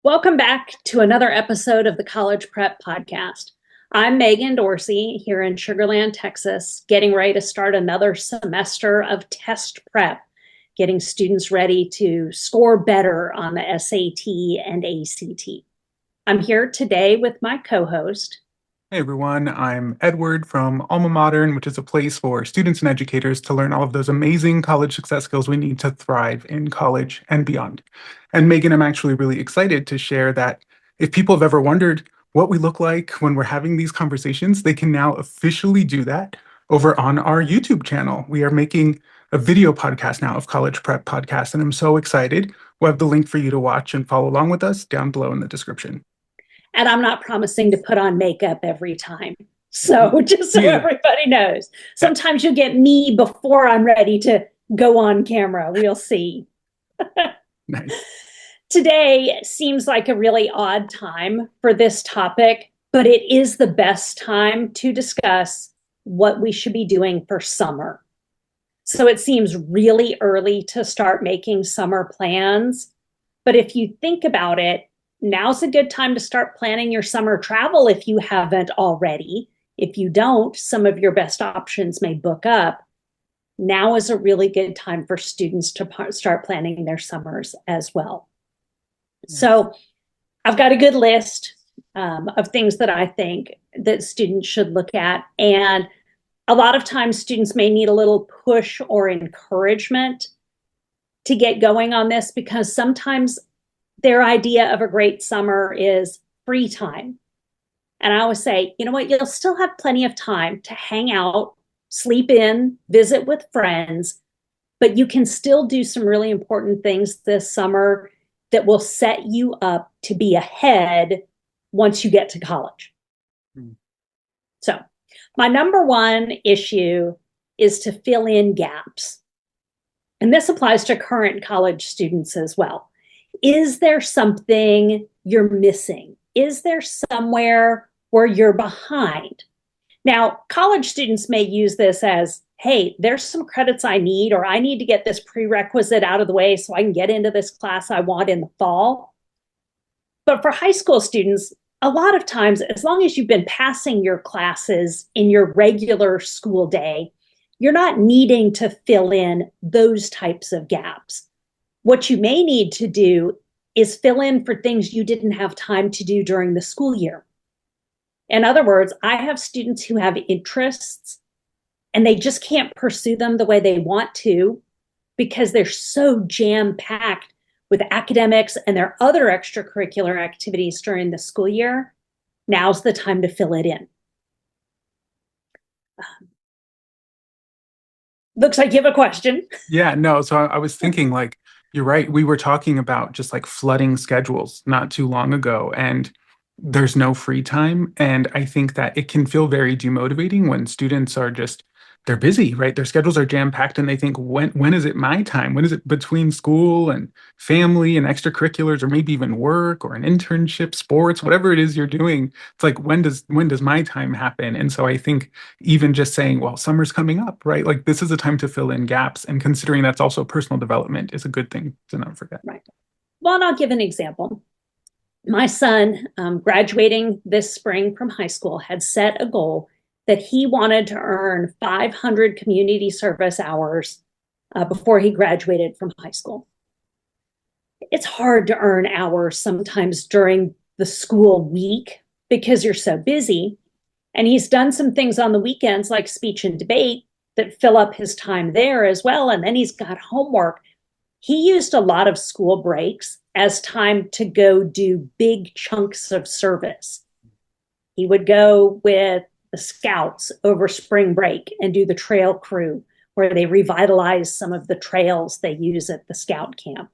Welcome back to another episode of the College Prep Podcast. I'm Megan Dorsey here in Sugar Land, Texas, getting ready to start another semester of test prep, getting students ready to score better on the SAT and ACT. I'm here today with my co-host. Hey everyone, I'm Edward from Alma Modern, which is a place for students and educators to learn all of those amazing college success skills we need to thrive in college and beyond. And Megan, I'm actually really excited to share that if people have ever wondered what we look like when we're having these conversations, they can now officially do that over on our YouTube channel. We are making a video podcast now of College Prep Podcast, and I'm so excited. We'll have the link for you to watch and follow along with us down below in the description. And I'm not promising to put on makeup every time. So just so Yeah. everybody knows, sometimes you'll get me before I'm ready to go on camera. We'll see. Nice. Today seems like a really odd time for this topic, but it is the best time to discuss what we should be doing for summer. So it seems really early to start making summer plans. But if you think about it, now's a good time to start planning your summer travel if you haven't already. If you don't, some of your best options may book up. Now is a really good time for students to start planning their summers as well. So I've got a good list of things that I think that students should look at. And a lot of times students may need a little push or encouragement to get going on this because sometimes their idea of a great summer is free time. And I always say, you know what, you'll still have plenty of time to hang out, sleep in, visit with friends, but you can still do some really important things this summer that will set you up to be ahead once you get to college. So my number one issue is to fill in gaps. And this applies to current college students as well. Is there something you're missing? Is there somewhere where you're behind? Now, college students may use this as, hey, there's some credits I need, or I need to get this prerequisite out of the way so I can get into this class I want in the fall. But for high school students, a lot of times, as long as you've been passing your classes in your regular school day, you're not needing to fill in those types of gaps. What you may need to do is fill in for things you didn't have time to do during the school year. In other words, I have students who have interests and they just can't pursue them the way they want to because they're so jam-packed with academics and their other extracurricular activities during the school year. Now's the time to fill it in. Looks like you have a question. Yeah, no. So I was thinking, like, you're right. We were talking about just like flooding schedules not too long ago, and there's no free time. And I think that it can feel very demotivating when students are just, they're busy, right? Their schedules are jam-packed and they think, when is it my time? When is it between school and family and extracurriculars, or maybe even work or an internship, sports, whatever it is you're doing? It's like, when does my time happen? And so I think even just saying, well, summer's coming up, right? Like this is a time to fill in gaps, and considering that's also personal development is a good thing to not forget. Right. Well, and I'll give an example. My son, graduating this spring from high school, had set a goal that he wanted to earn 500 community service hours before he graduated from high school. It's hard to earn hours sometimes during the school week because you're so busy. And he's done some things on the weekends like speech and debate that fill up his time there as well. And then he's got homework. He used a lot of school breaks as time to go do big chunks of service. He would go with the scouts over spring break and do the trail crew where they revitalize some of the trails they use at the scout camp.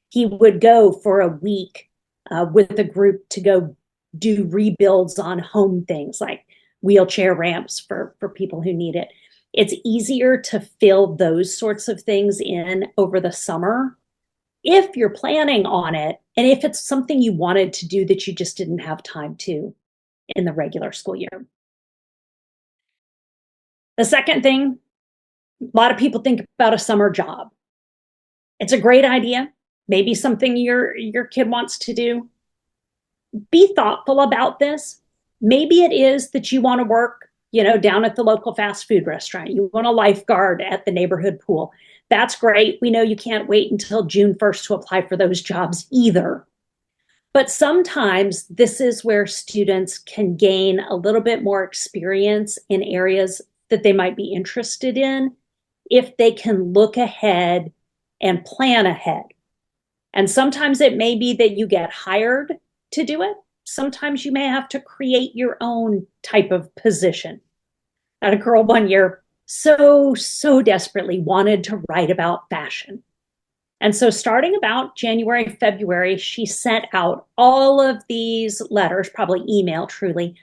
He would go for a week with a group to go do rebuilds on home things like wheelchair ramps for people who need it. It's easier to fill those sorts of things in over the summer if you're planning on it, and if it's something you wanted to do that you just didn't have time to in the regular school year. The second thing, a lot of people think about a summer job. It's a great idea, maybe something your kid wants to do. Be thoughtful about this. Maybe it is that you want to work, down at the local fast food restaurant. You want a lifeguard at the neighborhood pool. That's great. We know you can't wait until June 1st to apply for those jobs either. But sometimes this is where students can gain a little bit more experience in areas that they might be interested in if they can look ahead and plan ahead. And sometimes it may be that you get hired to do it. Sometimes you may have to create your own type of position. I had a girl one year so desperately wanted to write about fashion. And so, starting about January, February, she sent out all of these letters, probably email truly,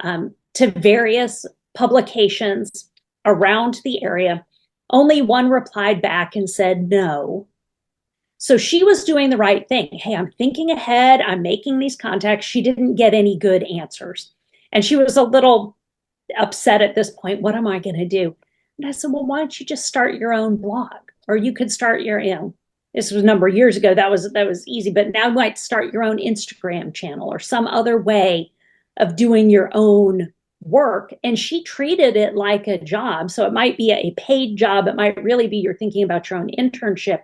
to various publications around the area. Only one replied back and said no. So she was doing the right thing. Hey, I'm thinking ahead. I'm making these contacts. She didn't get any good answers. And she was a little upset at this point. What am I going to do? And I said, well, why don't you just start your own blog? Or you could start your, this was a number of years ago. That was easy. But now you might start your own Instagram channel or some other way of doing your own work. And she treated it like a job. So it might be a paid job. It might really be you're thinking about your own internship.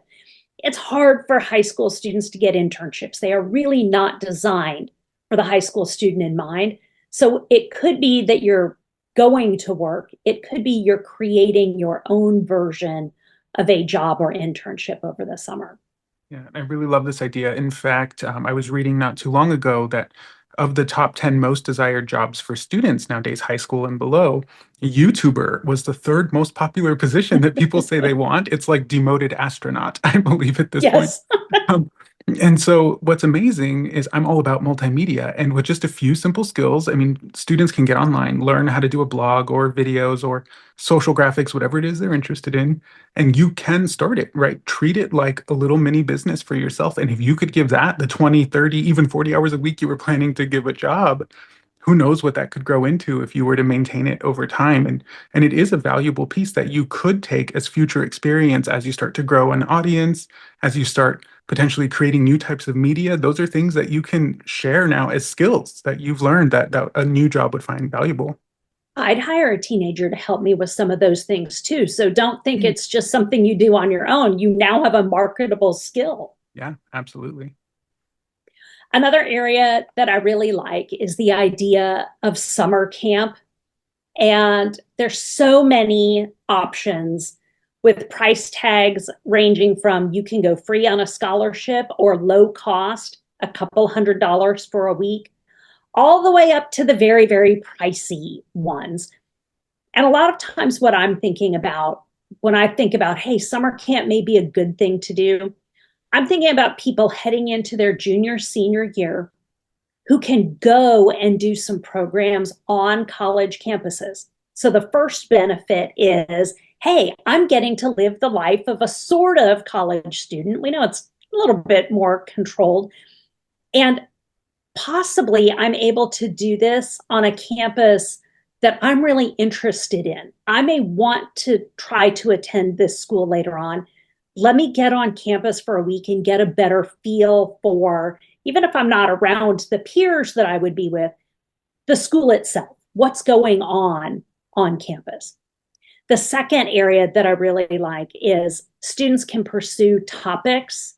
It's hard for high school students to get internships. They are really not designed for the high school student in mind. So it could be that you're going to work. It could be you're creating your own version of a job or internship over the summer. Yeah, I really love this idea. In fact, I was reading not too long ago that of the top 10 most desired jobs for students nowadays, high school and below, YouTuber was the third most popular position that people say they want. It's like demoted astronaut, I believe, at this point. Yes. Um, and so what's amazing is I'm all about multimedia. And with just a few simple skills, I mean, students can get online, learn how to do a blog or videos or social graphics, whatever it is they're interested in. And you can start it, right? Treat it like a little mini business for yourself. And if you could give that the 20, 30, even 40 hours a week you were planning to give a job, who knows what that could grow into if you were to maintain it over time. And it is a valuable piece that you could take as future experience as you start to grow an audience, as you start potentially creating new types of media. Those are things that you can share now as skills that you've learned that a new job would find valuable. I'd hire a teenager to help me with some of those things too. So don't think it's just something you do on your own. You now have a marketable skill. Yeah, absolutely. Another area that I really like is the idea of summer camp. And there's so many options with price tags ranging from you can go free on a scholarship or low cost, a couple $100s for a week, all the way up to the very pricey ones. And a lot of times, what I'm thinking about when I think about, hey, summer camp may be a good thing to do, I'm thinking about people heading into their junior, senior year who can go and do some programs on college campuses. So the first benefit is, hey, I'm getting to live the life of a sort of college student. We know it's a little bit more controlled. And possibly I'm able to do this on a campus that I'm really interested in. I may want to try to attend this school later on. Let me get on campus for a week and get a better feel for, even if I'm not around the peers that I would be with, the school itself, what's going on campus. The second area that I really like is students can pursue topics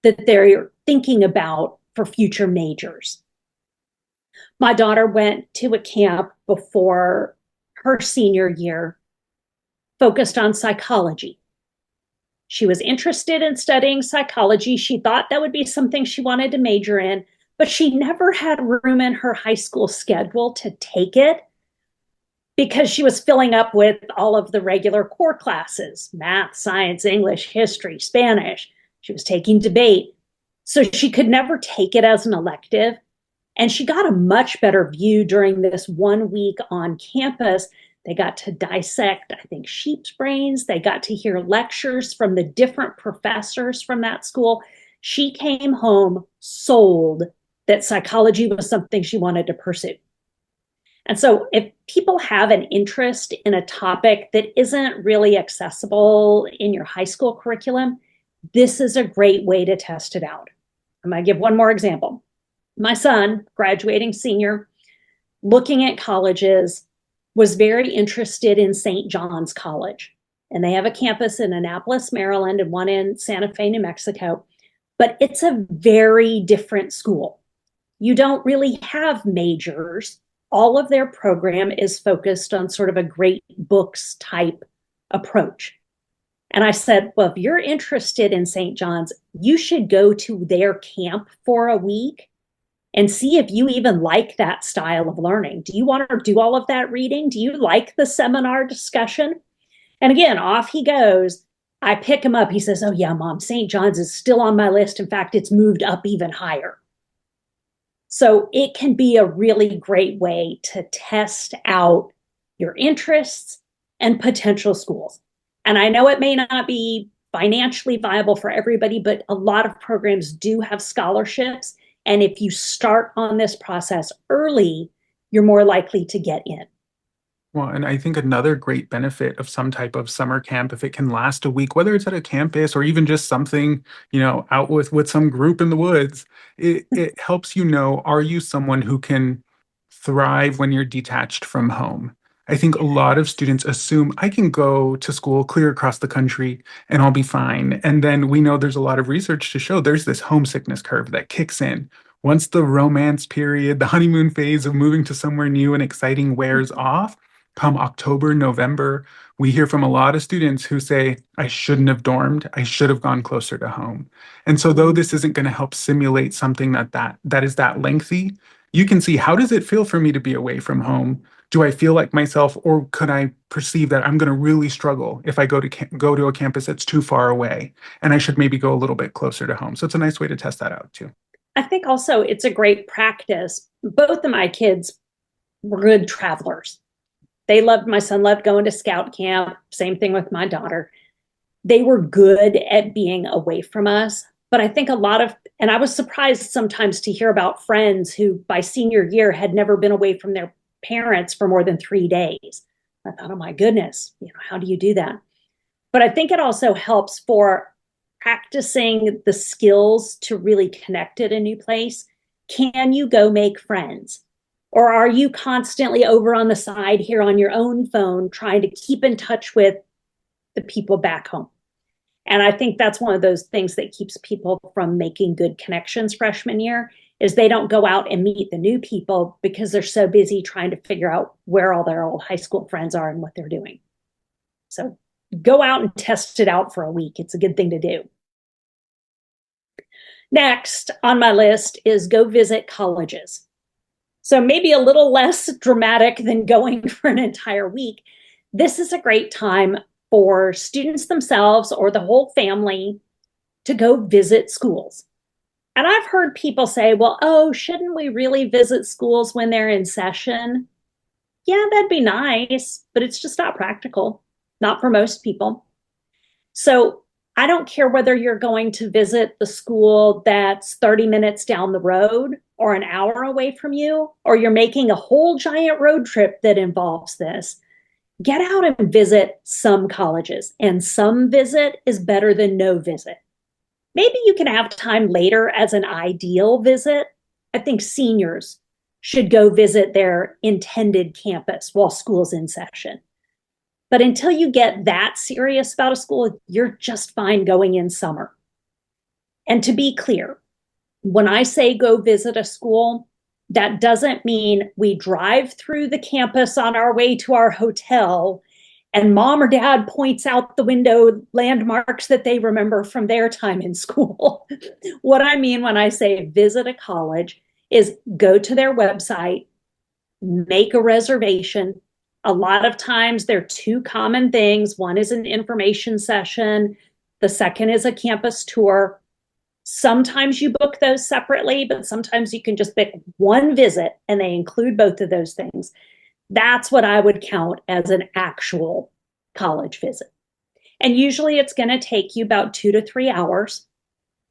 that they're thinking about for future majors. My daughter went to a camp before her senior year focused on psychology. She was interested in studying psychology. She thought that would be something she wanted to major in, but she never had room in her high school schedule to take it because she was filling up with all of the regular core classes, math, science, English, history, Spanish. She was taking debate. So she could never take it as an elective. And she got a much better view during this 1 week on campus. They got to dissect, I think, sheep's brains. They got to hear lectures from the different professors from that school. She came home sold that psychology was something she wanted to pursue. And so if people have an interest in a topic that isn't really accessible in your high school curriculum, this is a great way to test it out. I'm going to give one more example. My son, graduating senior, looking at colleges, was very interested in St. John's College. And they have a campus in Annapolis, Maryland, and one in Santa Fe, New Mexico. But it's a very different school. You don't really have majors. All of their program is focused on sort of a great books type approach. And I said, well, if you're interested in St. John's, you should go to their camp for a week and see if you even like that style of learning. Do you want to do all of that reading? Do you like the seminar discussion? And again, off he goes. I pick him up. He says, oh, yeah, Mom, St. John's is still on my list. In fact, it's moved up even higher. So it can be a really great way to test out your interests and potential schools. And I know it may not be financially viable for everybody, but a lot of programs do have scholarships. And if you start on this process early, you're more likely to get in. Well, and I think another great benefit of some type of summer camp, if it can last a week, whether it's at a campus or even just something, out with some group in the woods, it helps are you someone who can thrive when you're detached from home? I think a lot of students assume I can go to school clear across the country and I'll be fine. And then we know there's a lot of research to show there's this homesickness curve that kicks in. Once the romance period, the honeymoon phase of moving to somewhere new and exciting wears off, come October, November, we hear from a lot of students who say, I shouldn't have dormed. I should have gone closer to home. And so though this isn't going to help simulate something that is that lengthy, you can see, how does it feel for me to be away from home? Do I feel like myself, or could I perceive that I'm going to really struggle if I go to a campus that's too far away and I should maybe go a little bit closer to home? So it's a nice way to test that out too. I think also it's a great practice. Both of my kids were good travelers. My son loved going to scout camp. Same thing with my daughter. They were good at being away from us. But I think and I was surprised sometimes to hear about friends who by senior year had never been away from their parents for more than 3 days. I thought, oh my goodness, how do you do that? But I think it also helps for practicing the skills to really connect at a new place. Can you go make friends? Or are you constantly over on the side here on your own phone trying to keep in touch with the people back home? And I think that's one of those things that keeps people from making good connections freshman year is they don't go out and meet the new people because they're so busy trying to figure out where all their old high school friends are and what they're doing. So go out and test it out for a week. It's a good thing to do. Next on my list is go visit colleges. So maybe a little less dramatic than going for an entire week. This is a great time for students themselves or the whole family to go visit schools. And I've heard people say, well, oh, shouldn't we really visit schools when they're in session? Yeah, that'd be nice, but it's just not practical, not for most people. So I don't care whether you're going to visit the school that's 30 minutes down the road or an hour away from you, or you're making a whole giant road trip that involves this. Get out and visit some colleges, and some visit is better than no visit. Maybe you can have time later as an ideal visit. I think seniors should go visit their intended campus while school's in session. But until you get that serious about a school, you're just fine going in summer. And to be clear, when I say go visit a school, that doesn't mean we drive through the campus on our way to our hotel and mom or dad points out the window landmarks that they remember from their time in school. What I mean when I say visit a college is go to their website, make a reservation. A lot of times there are two common things. One is an information session. The second is a campus tour. Sometimes you book those separately, but sometimes you can just pick one visit and they include both of those things. That's what I would count as an actual college visit. And usually it's going to take you about 2 to 3 hours.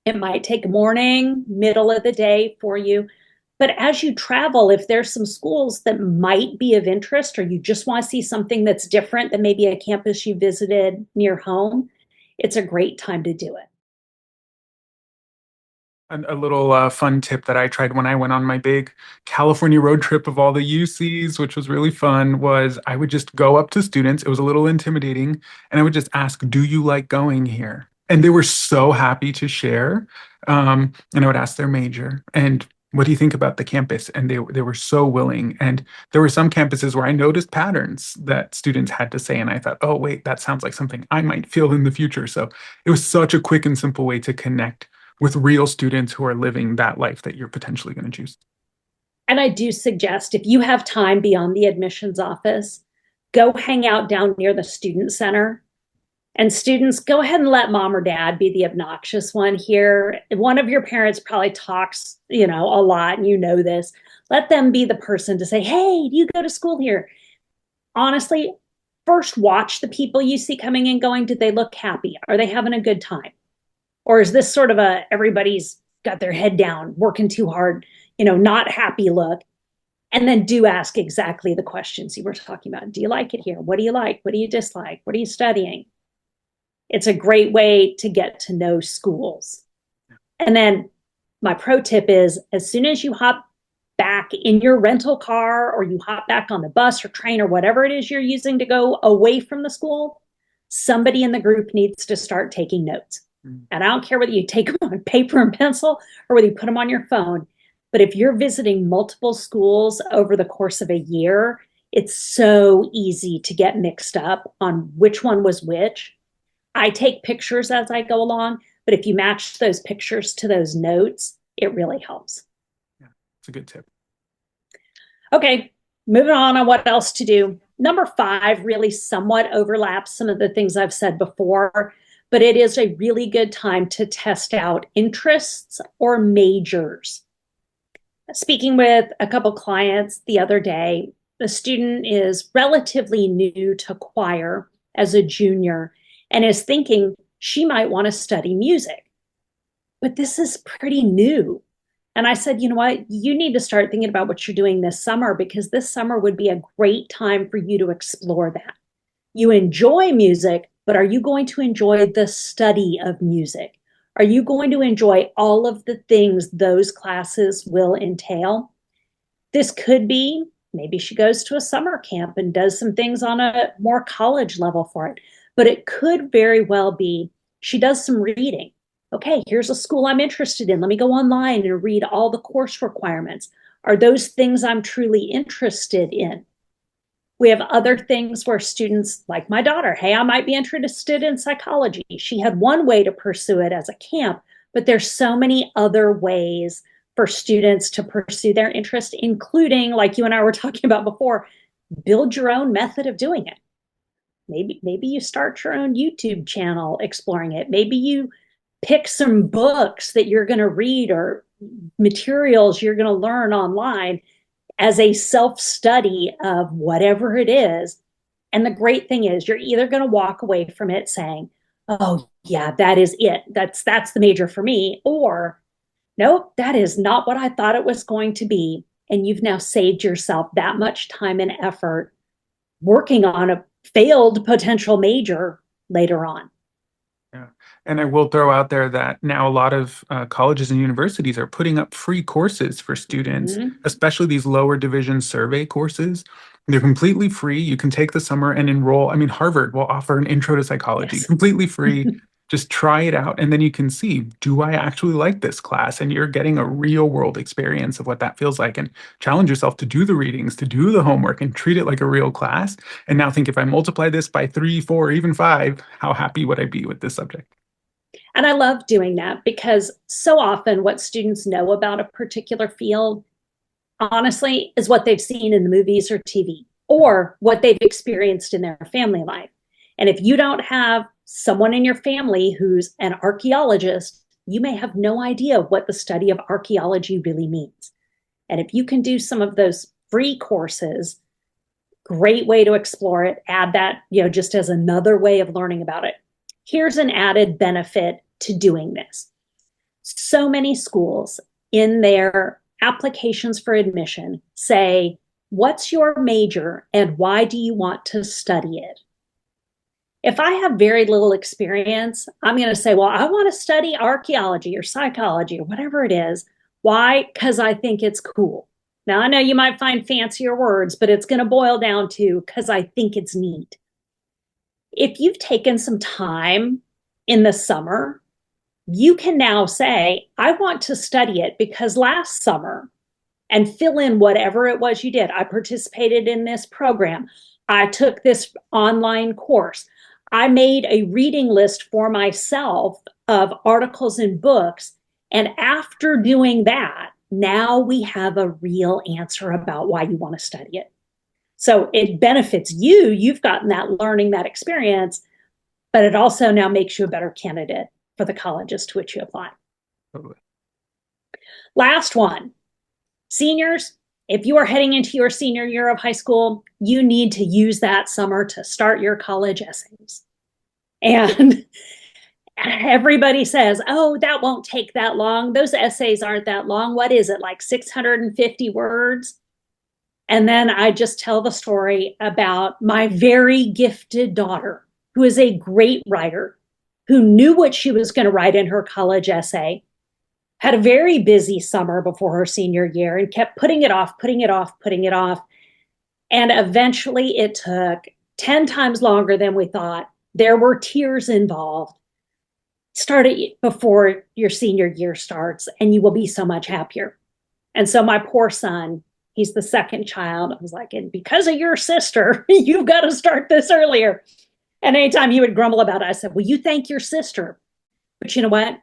It might take morning, middle of the day for you. But as you travel, if there's some schools that might be of interest or you just want to see something that's different than maybe a campus you visited near home, it's a great time to do it. A little fun tip that I tried when I went on my big California road trip of all the UCs, which was really fun, was I would just go up to students. It was a little intimidating, and I would just ask, "Do you like going here?" And they were so happy to share. And I would ask their major and what do you think about the campus? And they were so willing. And there were some campuses where I noticed patterns that students had to say, and I thought, "Oh, wait, that sounds like something I might feel in the future." So it was such a quick and simple way to connect with real students who are living that life that you're potentially going to choose. And I do suggest if you have time beyond the admissions office, go hang out down near the student center. And students, go ahead and let mom or dad be the obnoxious one here. One of your parents probably talks, a lot, and you know this. Let them be the person to say, "Hey, do you go to school here?" Honestly, first watch the people you see coming and going. Do they look happy? Are they having a good time? Or is this sort of everybody's got their head down, working too hard, not happy look? And then do ask exactly the questions you were talking about. Do you like it here? What do you like? What do you dislike? What are you studying? It's a great way to get to know schools. And then my pro tip is as soon as you hop back in your rental car or you hop back on the bus or train or whatever it is you're using to go away from the school, somebody in the group needs to start taking notes. And I don't care whether you take them on paper and pencil or whether you put them on your phone. But if you're visiting multiple schools over the course of a year, it's so easy to get mixed up on which one was which. I take pictures as I go along, but if you match those pictures to those notes, it really helps. Yeah, it's a good tip. Okay, moving on what else to do. Number 5 really somewhat overlaps some of the things I've said before, but it is a really good time to test out interests or majors. Speaking with a couple clients the other day, the student is relatively new to choir as a junior and is thinking she might want to study music. But this is pretty new. And I said, you know what? You need to start thinking about what you're doing this summer because this summer would be a great time for you to explore that. You enjoy music, but are you going to enjoy the study of music? Are you going to enjoy all of the things those classes will entail? This could be maybe she goes to a summer camp and does some things on a more college level for it, but it could very well be she does some reading. Okay, here's a school I'm interested in. Let me go online and read all the course requirements. Are those things I'm truly interested in? We have other things where students, like my daughter, hey, I might be interested in psychology. She had one way to pursue it as a camp, but there's so many other ways for students to pursue their interest, including, like you and I were talking about before, build your own method of doing it. Maybe you start your own YouTube channel exploring it. Maybe you pick some books that you're going to read or materials you're going to learn online as a self-study of whatever it is. And the great thing is you're either going to walk away from it saying, "Oh, yeah, that is it. That's the major for me," or "Nope, that is not what I thought it was going to be." And you've now saved yourself that much time and effort working on a failed potential major later on. Yeah. And I will throw out there that now a lot of colleges and universities are putting up free courses for students, Mhm. especially these lower division survey courses. They're completely free. You can take the summer and enroll. I mean, Harvard will offer an intro to psychology, Yes. completely free. Just try it out. And then you can see, do I actually like this class? And you're getting a real world experience of what that feels like and challenge yourself to do the readings, to do the homework and treat it like a real class. And now think if I multiply this by 3, 4, even 5, how happy would I be with this subject? And I love doing that because so often what students know about a particular field, honestly, is what they've seen in the movies or TV or what they've experienced in their family life. And if you don't have someone in your family who's an archaeologist, you may have no idea what the study of archaeology really means. And if you can do some of those free courses, great way to explore it, add that, just as another way of learning about it. Here's an added benefit to doing this. So many schools in their applications for admission say, "What's your major and why do you want to study it?" If I have very little experience, I'm going to say, well, I want to study archaeology or psychology or whatever it is. Why? Because I think it's cool. Now, I know you might find fancier words, but it's going to boil down to because I think it's neat. If you've taken some time in the summer, you can now say, I want to study it because last summer, and fill in whatever it was you did. I participated in this program. I took this online course. I made a reading list for myself of articles and books. And after doing that, now we have a real answer about why you want to study it. So it benefits you. You've gotten that learning, that experience, but it also now makes you a better candidate for the colleges to which you apply. Totally. Last one. Seniors, if you are heading into your senior year of high school, you need to use that summer to start your college essays. And everybody says, oh, that won't take that long. Those essays aren't that long. What is it, like 650 words? And then I just tell the story about my very gifted daughter, who is a great writer, who knew what she was going to write in her college essay, had a very busy summer before her senior year and kept putting it off, putting it off, putting it off. And eventually it took 10 times longer than we thought. There were tears involved. Start it before your senior year starts, and you will be so much happier. And so my poor son, he's the second child. I was like, and because of your sister, you've got to start this earlier. And anytime he would grumble about it, I said, well, you thank your sister. But you know what?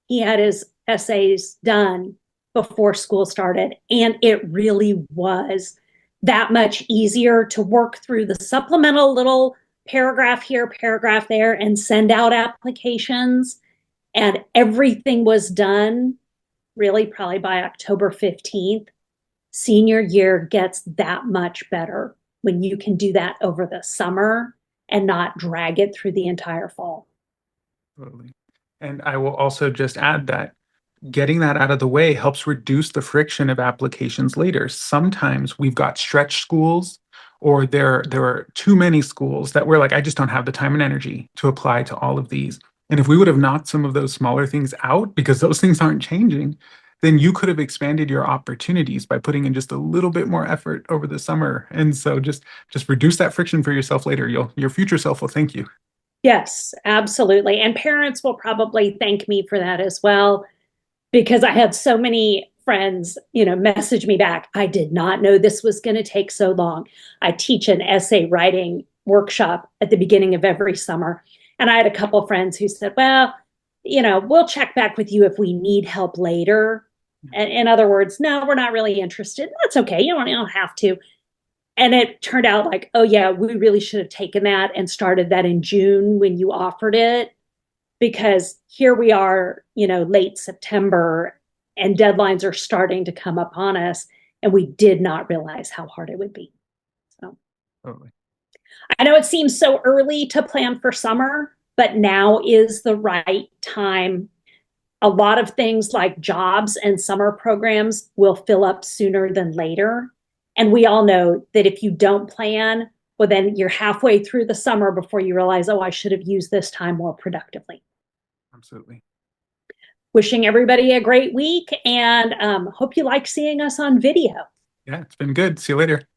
He had his essays done before school started, and it really was that much easier to work through the supplemental little paragraph here, paragraph there, and send out applications. And everything was done really probably by October 15th. Senior year gets that much better when you can do that over the summer and not drag it through the entire fall. Totally. And I will also just add that getting that out of the way helps reduce the friction of applications later. Sometimes we've got stretch schools, or there are too many schools that we're like, I just don't have the time and energy to apply to all of these. And if we would have knocked some of those smaller things out, because those things aren't changing, then you could have expanded your opportunities by putting in just a little bit more effort over the summer. And so just reduce that friction for yourself later. Your future self will thank you. Yes, absolutely. And parents will probably thank me for that as well, because I had so many friends, message me back. I did not know this was going to take so long. I teach an essay writing workshop at the beginning of every summer. And I had a couple of friends who said, well, we'll check back with you if we need help later. And in other words, no, we're not really interested. That's okay. You don't have to. And it turned out like, oh yeah, we really should have taken that and started that in June when you offered it, because here we are, late September, and deadlines are starting to come upon us, and we did not realize how hard it would be. So Totally. I know it seems so early to plan for summer, but now is the right time. A lot of things like jobs and summer programs will fill up sooner than later. And we all know that if you don't plan, well, then you're halfway through the summer before you realize, oh, I should have used this time more productively. Absolutely. Wishing everybody a great week, and hope you like seeing us on video. Yeah, it's been good. See you later.